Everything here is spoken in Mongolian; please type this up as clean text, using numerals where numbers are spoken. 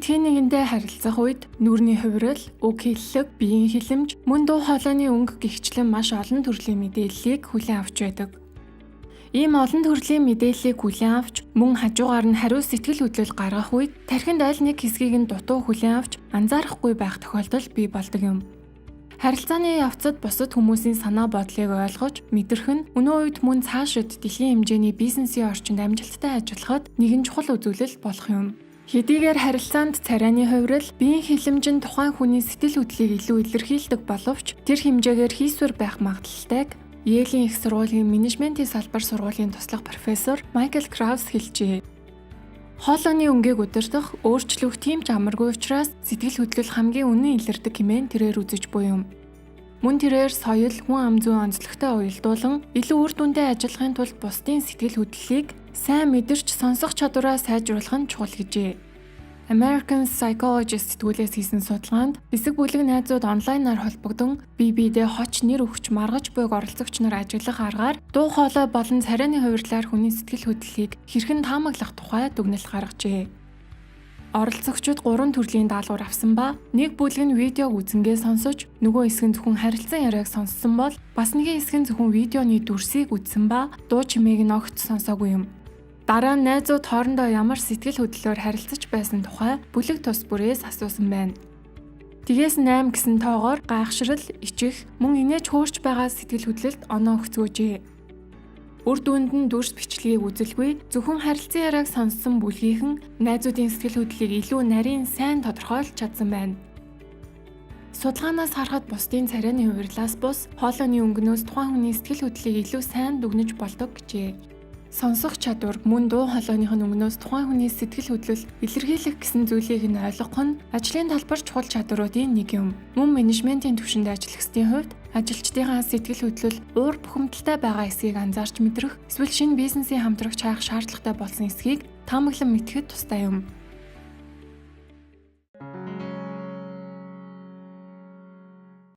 хэн нэгэндээ харилцах үед нүрийн хувирал, үг хэллэг, биеийн хилэмж, мөн дуу хоолойны өнгө гихчлэн маш олон төрлийн мэдээллийг хүлээн авч байдаг. Ийм олон төрлийн мэдээллийг хүлээн авч мөн хажуугаар нь хариу сэтгэл хөдлөл гаргах үед тархинд аль нэг хэсгийг нь дутуу хүлээн авч анзаарахгүй байх тохиолдол бий болдог юм. Харилцааны явцад бусад хүмүүсийн санаа бодлыг ойлгож, мэдрэх нь өнөө үед мөн цаашид дэлхийн хэмжээний бизнесийн орчинд амжилттай ажиллахад нэгэн чухал үзүүлэлт болох юм. Хэдийгээр харилцаанд царайны хувирал, биеийн хилэмж нь тухайн хүний сэтгэл хөдлөлийг илүү илэрхийлдэг боловч тэр хэмжээгээр хийсвэр байх магадaltaйг Йелийн их сургуулийн менежментийн салбар сургуулийн туслах профессор Майкл Краус хэлжээ. Хоолойны өнгийг удирдах, өөрчлөх тийм ч амаргүй учраас сэтгэл хөдлөл хамгийн үнэн илэрдэг хэмээн тэрээр үзэж буй юм. Мөн тэрээр соёл, хүн ам зүйн онцлогтой уялдуулан илүү үр дүндээ ажиллахын тулд бусдын сэтгэл хөдлөлийг сайн мэдэрч сонсох чадвараа сайжруулах нь чухал гэжээ. American Psychologist сэтгүүлээс хийсэн судалгаанд бэсэг бүлэг найзууд онлайнаар холбогдсон бие биедээ хоч нэр өгч маргаж буйг оролцогч нар ажиллах аргаар дуу хоолой болон царайны хувирлаар хүний сэтгэл хөдлөлийг хэрхэн таамаглах тухай дүгнэлт гаргажээ. Оролцогчид 3 төрлийн даалгавар авсан ба нэг бүлэг нь видеог үзэнгээ сонсож, нөгөө хэсэг нь зөвхөн харилцан яриаг сонссон бол бас нэгэн хэсэг нь зөвхөн видеоны дүрсийг үзсэн ба дуу чимээг нь огт сонсоогүй юм. Дараа нь найзууд хоорондоо ямар сэтгэл хөдлөлөөр харилцаж байсан тухай бүлэг тус бүрээс асуусан байна. Тгээс 8 гэсэн тоогоор гайхшрал, ичих, мөн инээж хөөрч байгаа сэтгэл хөдлөлд оноо өгцгөөжээ. Үр дүнд нь дүрс бичлэгийг үзэлгүй зөвхөн харилцан яриаг сонссон бүлгийнхэн найзуудын сэтгэл хөдлөлийг илүү нарийн сайн тодорхойлж чадсан байна. Судалгаанаас харахад бусдын царайны хувирлаас бус хоолойны өнгөнөөс тухайн хүний сэтгэл хөдлөлийг илүү сайн дүгнэж болдог гэжээ. Сонсох чадвар мөн дуу хоолойных нь өнгөнөөс тухайн хүний сэтгэл хөдлөл илэрхийлэх гэсэн зүйлийг нь ойлгох нь ажлын талбар чухал чадваруудын нэг юм. Мөн менежментийн түвшинд ажиллагчдын хувьд ажилчдынхаа сэтгэл хөдлөл уур бухимдалтай байгаа эсэхийг анзаарч мэдрэх, эсвэл шинэ бизнесийн хамтрагч хайх шаардлагатай болсон эсэхийг таамаглан мэдхэд тустай юм.